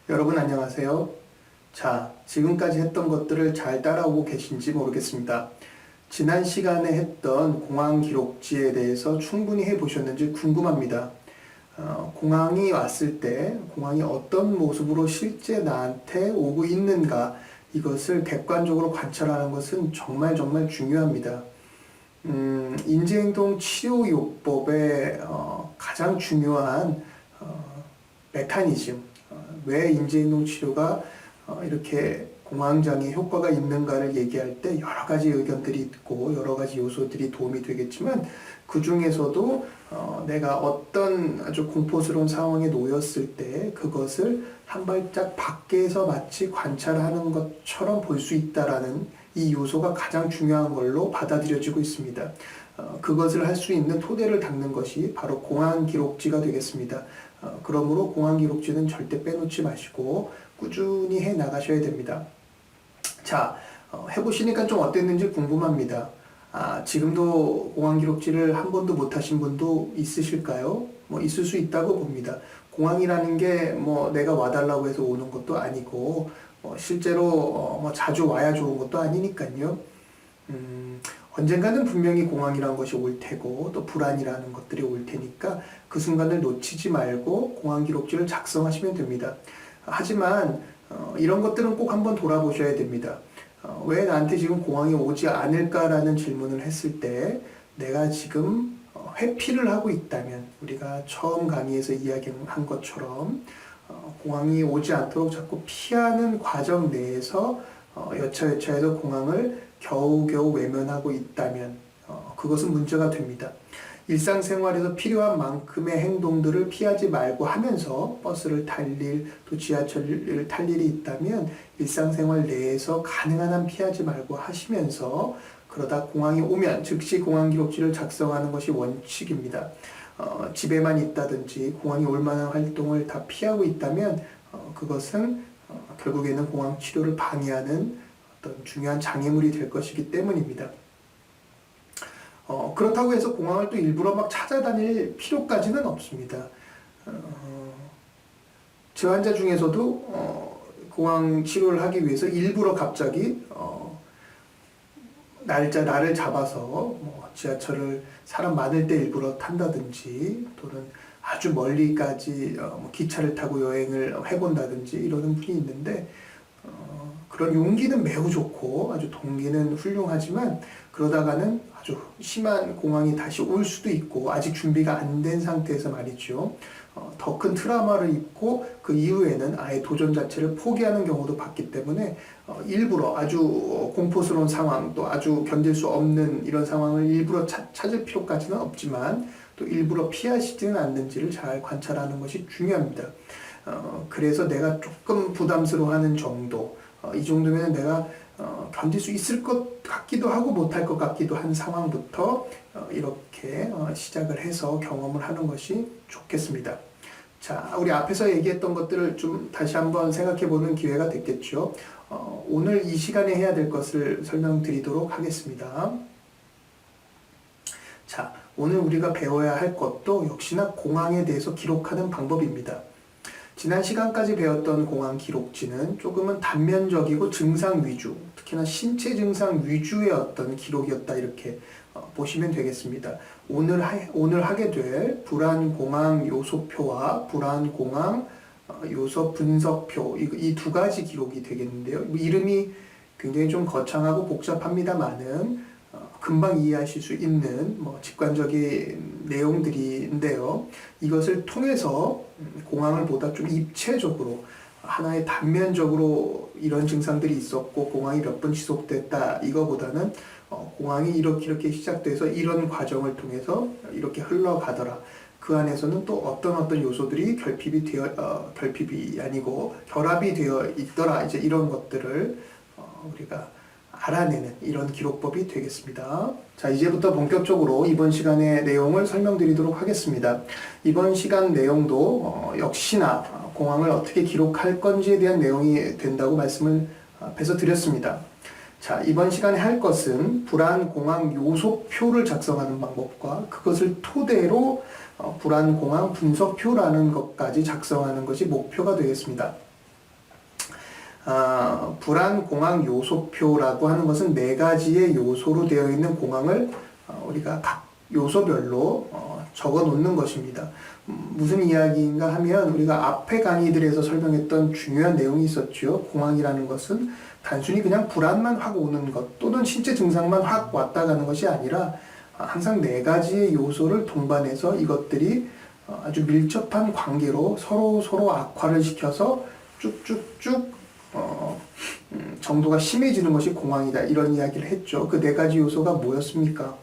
여러분 안녕하세요. 자, 지금까지 했던 것들을 잘 따라오고 계신지 모르겠습니다. 지난 시간에 했던 공항 기록지에 대해서 충분히 해보셨는지 궁금합니다. 공항이 왔을 때 공항이 어떤 모습으로 실제 나한테 오고 있는가, 이것을 객관적으로 관찰하는 것은 정말 중요합니다. 인지행동 치료요법의 가장 중요한 메커니즘, 왜 인지행동 치료가 이렇게 공황장애 효과가 있는가를 얘기할 때 여러 가지 의견들이 있고 여러 가지 요소들이 도움이 되겠지만, 그 중에서도 내가 어떤 아주 공포스러운 상황에 놓였을 때 그것을 한 발짝 밖에서 마치 관찰하는 것처럼 볼 수 있다라는 이 요소가 가장 중요한 걸로 받아들여지고 있습니다. 그것을 할 수 있는 토대를 닦는 것이 바로 공황 기록지가 되겠습니다. 그러므로 공황 기록지는 절대 빼놓지 마시고 꾸준히 해 나가셔야 됩니다. 자, 해보시니까 좀 어땠는지 궁금합니다. 지금도 공황 기록지를 한 번도 못 하신 분도 있으실까요? 있을 수 있다고 봅니다. 공황이라는 게 내가 와달라고 해서 오는 것도 아니고, 실제로 자주 와야 좋은 것도 아니니까요. 언젠가는 분명히 공황이라는 것이 올 테고 또 불안이라는 것들이 올 테니까 그 순간을 놓치지 말고 공황 기록지를 작성하시면 됩니다. 하지만 이런 것들은 꼭 한번 돌아보셔야 됩니다. 왜 나한테 지금 공황이 오지 않을까라는 질문을 했을 때 내가 지금 회피를 하고 있다면, 우리가 처음 강의에서 이야기한 것처럼 공황이 오지 않도록 자꾸 피하는 과정 내에서 여차여차해서 공황을 겨우겨우 외면하고 있다면 그것은 문제가 됩니다. 일상생활에서 필요한 만큼의 행동들을 피하지 말고 하면서 버스를 탈 일, 또 지하철을 탈 일이 있다면 일상생활 내에서 가능한 한 피하지 말고 하시면서, 그러다 공황이 오면 즉시 공황 기록지를 작성하는 것이 원칙입니다. 집에만 있다든지 공황이 올 만한 활동을 다 피하고 있다면 그것은 결국에는 공황 치료를 방해하는 어떤 중요한 장애물이 될 것이기 때문입니다. 그렇다고 해서 공황을 또 일부러 막 찾아다닐 필요까지는 없습니다. 제 환자 중에서도 공황 치료를 하기 위해서 일부러 갑자기 나를 잡아서 지하철을 사람 많을 때 일부러 탄다든지, 또는 아주 멀리까지 기차를 타고 여행을 해본다든지 이러는 분이 있는데, 그런 용기는 매우 좋고 아주 동기는 훌륭하지만, 그러다가는 아주 심한 공황이 다시 올 수도 있고, 아직 준비가 안 된 상태에서 말이죠, 더 큰 트라우마를 입고 그 이후에는 아예 도전 자체를 포기하는 경우도 봤기 때문에 일부러 아주 공포스러운 상황, 또 아주 견딜 수 없는 이런 상황을 일부러 찾을 필요까지는 없지만 또 일부러 피하시지는 않는지를 잘 관찰하는 것이 중요합니다. 그래서 내가 조금 부담스러워하는 정도, 이 정도면 내가 견딜 수 있을 것 같기도 하고 못할 것 같기도 한 상황부터 이렇게 시작을 해서 경험을 하는 것이 좋겠습니다. 자, 우리 앞에서 얘기했던 것들을 좀 다시 한번 생각해 보는 기회가 됐겠죠. 오늘 이 시간에 해야 될 것을 설명드리도록 하겠습니다. 자, 오늘 우리가 배워야 할 것도 역시나 공황에 대해서 기록하는 방법입니다. 지난 시간까지 배웠던 공황 기록지는 조금은 단면적이고 증상 위주, 특히나 신체 증상 위주의 어떤 기록이었다, 이렇게 보시면 되겠습니다. 오늘 하게 될 불안 공황 요소표와 불안 공황 요소 분석표, 이 두 가지 기록이 되겠는데요. 이름이 굉장히 좀 거창하고 복잡합니다만은 금방 이해하실 수 있는 직관적인 내용들인데요. 이것을 통해서 공황을 보다 좀 입체적으로, 하나의 단면적으로 이런 증상들이 있었고 공황이 몇 번 지속됐다, 이거보다는 공황이 이렇게 시작돼서 이런 과정을 통해서 이렇게 흘러가더라, 그 안에서는 또 어떤 요소들이 결핍이 아니고 결합이 되어 있더라, 이제 이런 것들을 우리가 알아내는 이런 기록법이 되겠습니다. 자, 이제부터 본격적으로 이번 시간의 내용을 설명드리도록 하겠습니다. 이번 시간 내용도 역시나 공황을 어떻게 기록할 건지에 대한 내용이 된다고 말씀을 앞에서 드렸습니다. 자, 이번 시간에 할 것은 불안 공황 요소표를 작성하는 방법과 그것을 토대로 불안 공황 분석표라는 것까지 작성하는 것이 목표가 되겠습니다. 불안 공황 요소표라고 하는 것은 네 가지의 요소로 되어 있는 공황을 우리가 각 요소별로 적어 놓는 것입니다. 무슨 이야기인가 하면 우리가 앞에 강의들에서 설명했던 중요한 내용이 있었죠. 공황이라는 것은 단순히 그냥 불안만 확 오는 것 또는 신체 증상만 확 왔다 가는 것이 아니라 항상 네 가지의 요소를 동반해서 이것들이 아주 밀접한 관계로 서로 악화를 시켜서 쭉쭉쭉 정도가 심해지는 것이 공황이다, 이런 이야기를 했죠. 그 네 가지 요소가 뭐였습니까?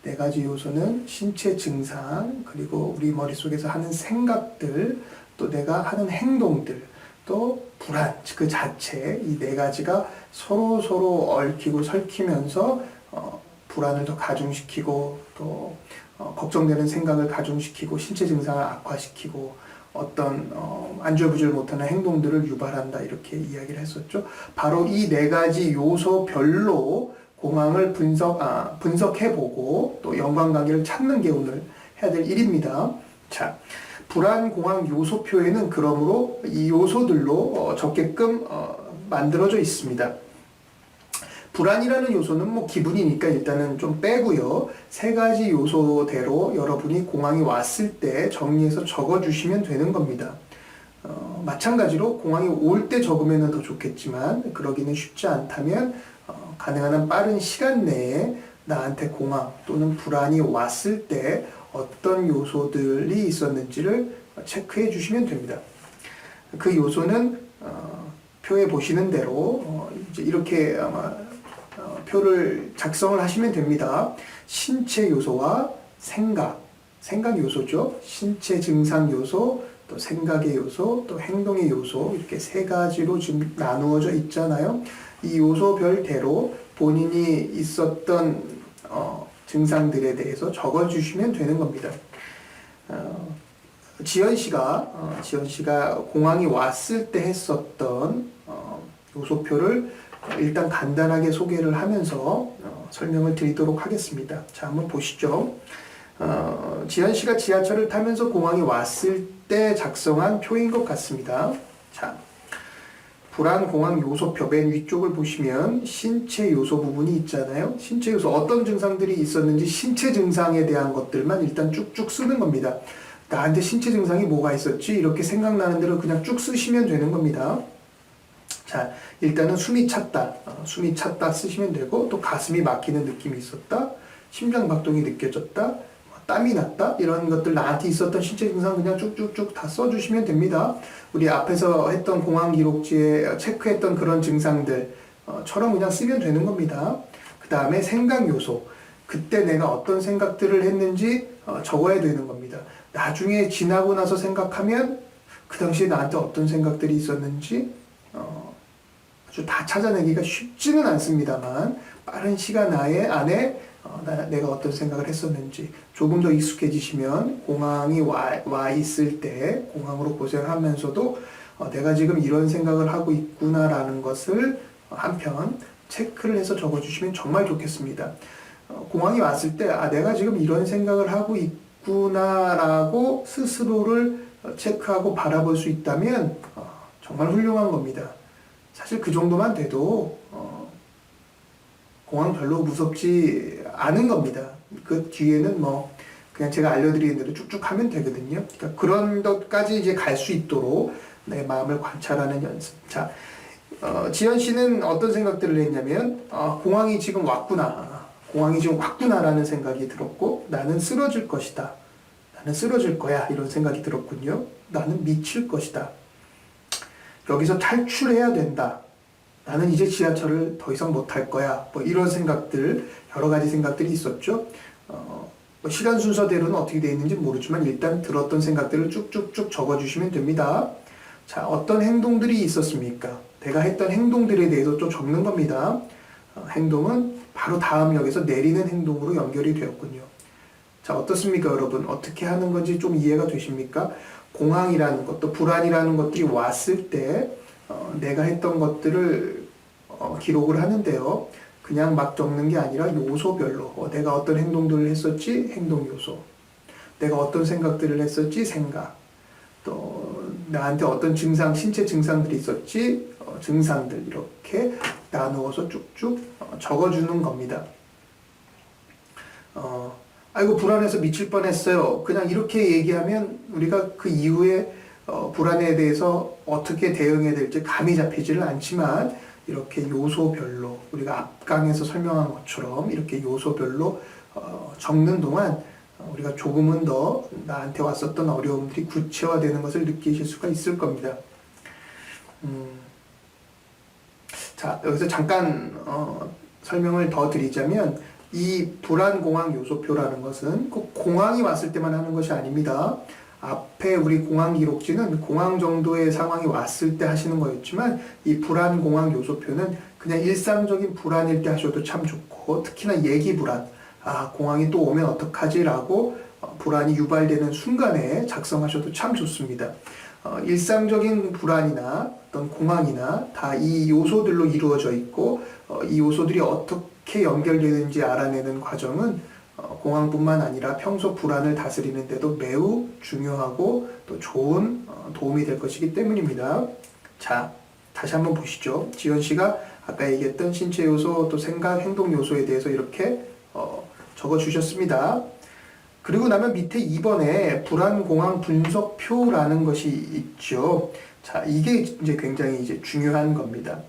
네 가지 요소는 신체 증상, 그리고 우리 머릿속에서 하는 생각들, 또 내가 하는 행동들, 또 불안 그 자체, 이 네 가지가 서로 얽히고 설키면서 불안을 더 가중시키고 또 걱정되는 생각을 가중시키고 신체 증상을 악화시키고 어떤 안절부절 못하는 행동들을 유발한다, 이렇게 이야기를 했었죠. 바로 이 네 가지 요소별로 공황을 분석해보고 또 연관관계를 찾는 게 오늘 해야 될 일입니다. 자, 불안 공황 요소표에는 그러므로 이 요소들로 적게끔 만들어져 있습니다. 불안이라는 요소는 뭐 기분이니까 일단은 좀 빼고요. 세 가지 요소대로 여러분이 공황이 왔을 때 정리해서 적어주시면 되는 겁니다. 마찬가지로 공황이 올 때 적으면 더 좋겠지만 그러기는 쉽지 않다면 가능한 한 빠른 시간 내에 나한테 공황 또는 불안이 왔을 때 어떤 요소들이 있었는지를 체크해 주시면 됩니다. 그 요소는 표에 보시는 대로 이제 이렇게 아마 표를 작성을 하시면 됩니다. 신체 요소와 생각 요소죠. 신체 증상 요소, 또 생각의 요소, 또 행동의 요소, 이렇게 세 가지로 지금 나누어져 있잖아요. 이 요소별대로 본인이 있었던 증상들에 대해서 적어주시면 되는 겁니다. 지연 씨가 공황이 왔을 때 했었던 요소표를 일단 간단하게 소개를 하면서 설명을 드리도록 하겠습니다. 자, 한번 보시죠. 지연 씨가 지하철을 타면서 공황이 왔을 때 작성한 표인 것 같습니다. 자, 불안 공황 요소표 맨 위쪽을 보시면 신체 요소 부분이 있잖아요. 신체 요소 어떤 증상들이 있었는지 신체 증상에 대한 것들만 일단 쭉쭉 쓰는 겁니다. 나한테 신체 증상이 뭐가 있었지? 이렇게 생각나는 대로 그냥 쭉 쓰시면 되는 겁니다. 자, 일단은 숨이 찼다 쓰시면 되고, 또 가슴이 막히는 느낌이 있었다, 심장 박동이 느껴졌다, 땀이 났다, 이런 것들 나한테 있었던 신체 증상 그냥 쭉쭉쭉 다 써주시면 됩니다. 우리 앞에서 했던 공황 기록지에 체크했던 그런 증상들처럼 그냥 쓰면 되는 겁니다. 그 다음에 생각 요소, 그때 내가 어떤 생각들을 했는지 적어야 되는 겁니다. 나중에 지나고 나서 생각하면 그 당시에 나한테 어떤 생각들이 있었는지 아주 다 찾아내기가 쉽지는 않습니다만 빠른 시간 안에 내가 어떤 생각을 했었는지 조금 더 익숙해지시면 공황이 와 있을 때 공황으로 고생하면서도 내가 지금 이런 생각을 하고 있구나라는 것을 한편 체크를 해서 적어주시면 정말 좋겠습니다. 공황이 왔을 때 내가 지금 이런 생각을 하고 있구나라고 스스로를 체크하고 바라볼 수 있다면 정말 훌륭한 겁니다. 사실 그 정도만 돼도 공황 별로 무섭지 않은 겁니다. 그 뒤에는 뭐 그냥 제가 알려드리는 대로 쭉쭉 하면 되거든요. 그러니까 그런 것까지 이제 갈 수 있도록 내 마음을 관찰하는 연습. 자, 지연 씨는 어떤 생각들을 했냐면 공황이 지금 왔구나라는 생각이 들었고, 나는 쓰러질 것이다, 나는 쓰러질 거야, 이런 생각이 들었군요. 나는 미칠 것이다, 여기서 탈출해야 된다, 나는 이제 지하철을 더 이상 못 탈 거야, 뭐 이런 생각들, 여러 가지 생각들이 있었죠. 뭐 시간 순서대로는 어떻게 되어 있는지 모르지만 일단 들었던 생각들을 쭉쭉쭉 적어주시면 됩니다. 자, 어떤 행동들이 있었습니까? 내가 했던 행동들에 대해서 좀 적는 겁니다. 행동은 바로 다음 역에서 내리는 행동으로 연결이 되었군요. 자, 어떻습니까, 여러분? 어떻게 하는 건지 좀 이해가 되십니까? 공황이라는 것, 또 불안이라는 것들이 왔을 때 내가 했던 것들을 기록을 하는데요. 그냥 막 적는 게 아니라 요소별로 내가 어떤 행동들을 했었지, 행동 요소, 내가 어떤 생각들을 했었지, 생각, 또 나한테 어떤 증상, 신체 증상들이 있었지, 증상들 이렇게 나누어서 쭉쭉 적어주는 겁니다. 아이고 불안해서 미칠 뻔했어요. 그냥 이렇게 얘기하면 우리가 그 이후에 불안에 대해서 어떻게 대응해야 될지 감이 잡히지를 않지만 이렇게 요소별로 우리가 앞강에서 설명한 것처럼 이렇게 요소별로 적는 동안 우리가 조금은 더 나한테 왔었던 어려움들이 구체화되는 것을 느끼실 수가 있을 겁니다. 자, 여기서 잠깐 설명을 더 드리자면 이 불안공황 요소표라는 것은 꼭 공황이 왔을 때만 하는 것이 아닙니다. 앞에 우리 공황 기록지는 공황 정도의 상황이 왔을 때 하시는 거였지만 이 불안공황 요소표는 그냥 일상적인 불안일 때 하셔도 참 좋고 특히나 예기 불안, 공황이 또 오면 어떡하지? 라고 불안이 유발되는 순간에 작성하셔도 참 좋습니다. 일상적인 불안이나 어떤 공황이나 다 이 요소들로 이루어져 있고 이 요소들이 어떻게 연결되는지 알아내는 과정은 공황뿐만 아니라 평소 불안을 다스리는 데도 매우 중요하고 또 좋은 도움이 될 것이기 때문입니다. 자, 다시 한번 보시죠. 지연 씨가 아까 얘기했던 신체 요소 또 생각, 행동 요소에 대해서 이렇게 적어 주셨습니다. 그리고 나면 밑에 2번에 불안공황 분석표라는 것이 있죠. 자, 이게 이제 굉장히 이제 중요한 겁니다.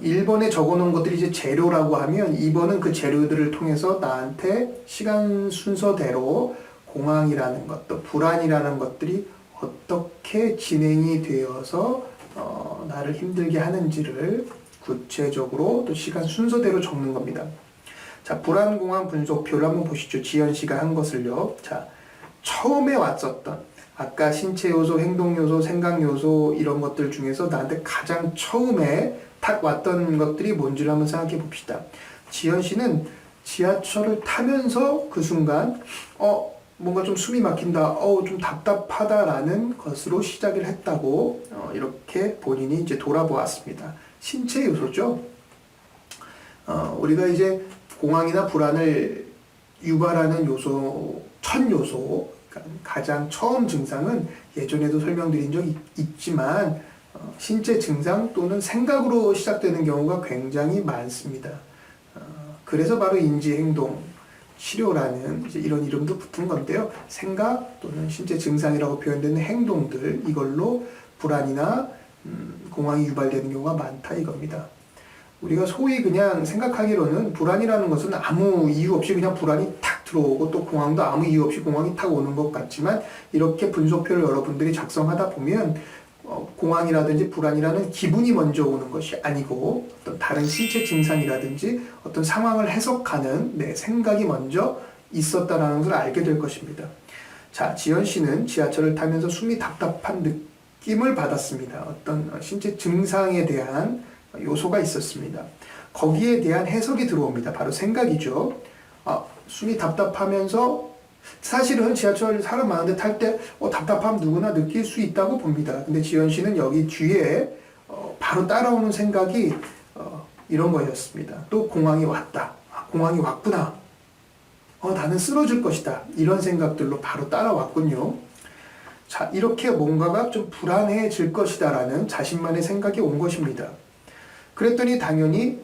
1번에 적어 놓은 것들이 이제 재료라고 하면 2번은 그 재료들을 통해서 나한테 시간 순서대로 공황이라는 것, 또 불안이라는 것들이 어떻게 진행이 되어서 나를 힘들게 하는지를 구체적으로 또 시간 순서대로 적는 겁니다. 자, 불안공황 분석표를 한번 보시죠. 지연 씨가 한 것을요. 자, 처음에 왔었던 아까 신체 요소, 행동 요소, 생각 요소 이런 것들 중에서 나한테 가장 처음에 딱 왔던 것들이 뭔지를 한번 생각해 봅시다. 지연 씨는 지하철을 타면서 그 순간 뭔가 좀 숨이 막힌다, 좀 답답하다라는 것으로 시작을 했다고 이렇게 본인이 이제 돌아보았습니다. 신체 요소죠. 우리가 이제 공황이나 불안을 유발하는 요소, 첫 요소, 가장 처음 증상은 예전에도 설명드린 적이 있지만 신체 증상 또는 생각으로 시작되는 경우가 굉장히 많습니다. 그래서 바로 인지행동 치료라는 이제 이런 이름도 붙은 건데요. 생각 또는 신체 증상이라고 표현되는 행동들, 이걸로 불안이나 공황이 유발되는 경우가 많다 이겁니다. 우리가 소위 그냥 생각하기로는 불안이라는 것은 아무 이유 없이 그냥 불안이 탁 들어오고 또 공황도 아무 이유 없이 공황이 탁 오는 것 같지만 이렇게 분석표를 여러분들이 작성하다 보면 공황이라든지 불안이라는 기분이 먼저 오는 것이 아니고 어떤 다른 신체 증상이라든지 어떤 상황을 해석하는 생각이 먼저 있었다는 것을 알게 될 것입니다. 자, 지연 씨는 지하철을 타면서 숨이 답답한 느낌을 받았습니다. 어떤 신체 증상에 대한 요소가 있었습니다. 거기에 대한 해석이 들어옵니다. 바로 생각이죠. 숨이 답답하면서 사실은 지하철 사람 많은데 탈 때 답답함 누구나 느낄 수 있다고 봅니다. 근데 지연 씨는 여기 뒤에 바로 따라오는 생각이 이런 거였습니다. 또 공황이 왔다. 공황이 왔구나. 나는 쓰러질 것이다. 이런 생각들로 바로 따라왔군요. 자, 이렇게 뭔가가 좀 불안해질 것이다 라는 자신만의 생각이 온 것입니다. 그랬더니 당연히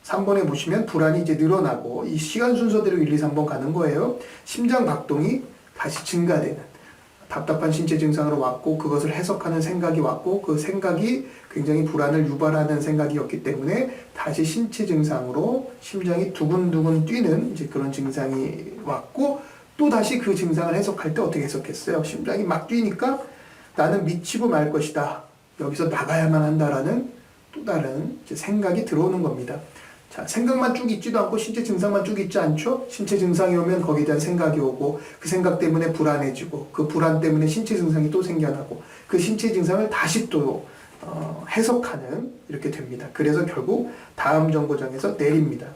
3번에 보시면 불안이 이제 늘어나고 이 시간 순서대로 1, 2, 3번 가는 거예요. 심장 박동이 다시 증가되는 답답한 신체 증상으로 왔고 그것을 해석하는 생각이 왔고 그 생각이 굉장히 불안을 유발하는 생각이었기 때문에 다시 신체 증상으로 심장이 두근두근 뛰는 이제 그런 증상이 왔고 또 다시 그 증상을 해석할 때 어떻게 해석했어요? 심장이 막 뛰니까 나는 미치고 말 것이다. 여기서 나가야만 한다라는 또 다른 이제 생각이 들어오는 겁니다. 자, 생각만 쭉 있지도 않고 신체 증상만 쭉 있지 않죠? 신체 증상이 오면 거기에 대한 생각이 오고 그 생각 때문에 불안해지고 그 불안 때문에 신체 증상이 또 생겨나고 그 신체 증상을 다시 또 해석하는 이렇게 됩니다. 그래서 결국 다음 정거장에서 내립니다.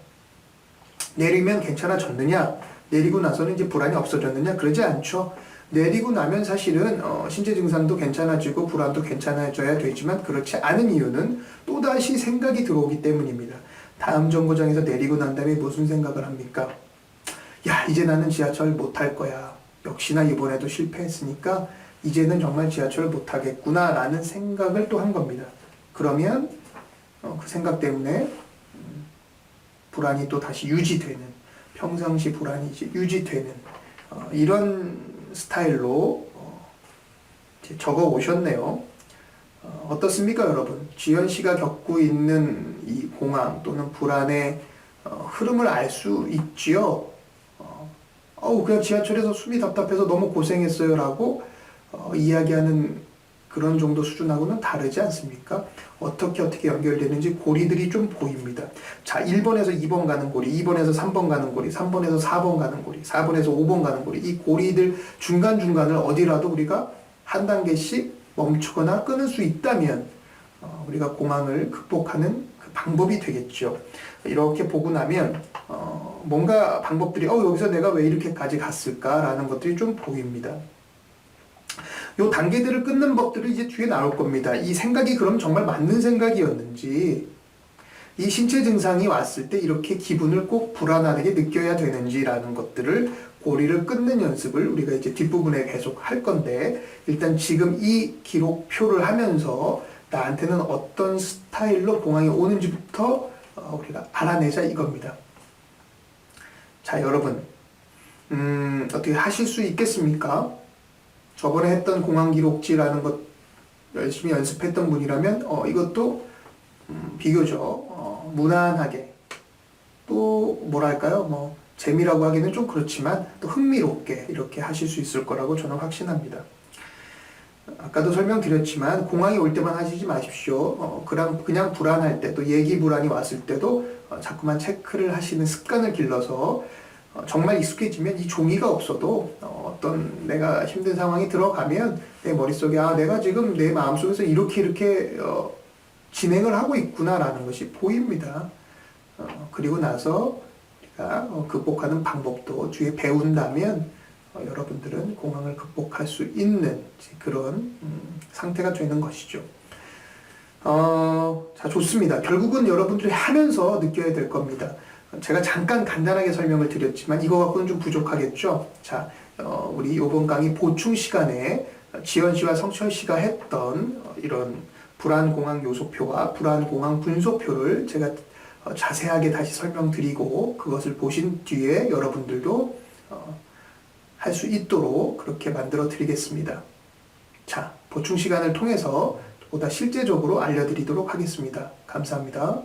내리면 괜찮아졌느냐? 내리고 나서는 이제 불안이 없어졌느냐? 그러지 않죠. 내리고 나면 사실은 신체 증상도 괜찮아지고 불안도 괜찮아져야 되지만 그렇지 않은 이유는 또다시 생각이 들어오기 때문입니다. 다음 정거장에서 내리고 난 다음에 무슨 생각을 합니까? 야, 이제 나는 지하철 못 탈 거야. 역시나 이번에도 실패했으니까 이제는 정말 지하철을 못 타겠구나 라는 생각을 또 한 겁니다. 그러면 그 생각 때문에 불안이 또 다시 유지되는, 평상시 불안이 이제 유지되는 이런 스타일로 적어 오셨네요. 어떻습니까, 여러분? 지연 씨가 겪고 있는 이 공황 또는 불안의 흐름을 알 수 있지요. 그냥 지하철에서 숨이 답답해서 너무 고생했어요라고 이야기하는 그런 정도 수준하고는 다르지 않습니까? 어떻게 연결되는지 고리들이 좀 보입니다. 자, 1번에서 2번 가는 고리, 2번에서 3번 가는 고리, 3번에서 4번 가는 고리, 4번에서 5번 가는 고리, 이 고리들 중간중간을 어디라도 우리가 한 단계씩 멈추거나 끊을 수 있다면 우리가 공황을 극복하는 그 방법이 되겠죠. 이렇게 보고 나면 뭔가 방법들이 여기서 내가 왜 이렇게까지 갔을까라는 것들이 좀 보입니다. 요 단계들을 끊는 법들이 이제 뒤에 나올 겁니다. 이 생각이 그럼 정말 맞는 생각이었는지, 이 신체 증상이 왔을 때 이렇게 기분을 꼭 불안하게 느껴야 되는지라는 것들을 고리를 끊는 연습을 우리가 이제 뒷부분에 계속 할 건데, 일단 지금 이 기록표를 하면서 나한테는 어떤 스타일로 공황이 오는지부터 우리가 알아내자 이겁니다. 자, 여러분, 어떻게 하실 수 있겠습니까? 저번에 했던 공황 기록지라는 것 열심히 연습했던 분이라면 이것도 비교적 무난하게, 또 뭐랄까요, 재미라고 하기는 좀 그렇지만 또 흥미롭게 이렇게 하실 수 있을 거라고 저는 확신합니다. 아까도 설명드렸지만 공황이 올 때만 하시지 마십시오. 그냥 불안할 때, 또 얘기 불안이 왔을 때도 자꾸만 체크를 하시는 습관을 길러서 정말 익숙해지면 이 종이가 없어도 어떤 내가 힘든 상황이 들어가면 내 머릿속에 내가 지금 내 마음속에서 이렇게 진행을 하고 있구나라는 것이 보입니다. 그리고 나서 우리가 극복하는 방법도 뒤에 배운다면 여러분들은 공황을 극복할 수 있는 그런 상태가 되는 것이죠. 자, 좋습니다. 결국은 여러분들이 하면서 느껴야 될 겁니다. 제가 잠깐 간단하게 설명을 드렸지만 이거 갖고는 좀 부족하겠죠. 자, 우리 이번 강의 보충 시간에 지연 씨와 성철 씨가 했던 이런 불안공황 요소표와 불안공황 분소표를 제가 자세하게 다시 설명드리고 그것을 보신 뒤에 여러분들도 할 수 있도록 그렇게 만들어 드리겠습니다. 자, 보충 시간을 통해서 보다 실제적으로 알려드리도록 하겠습니다. 감사합니다.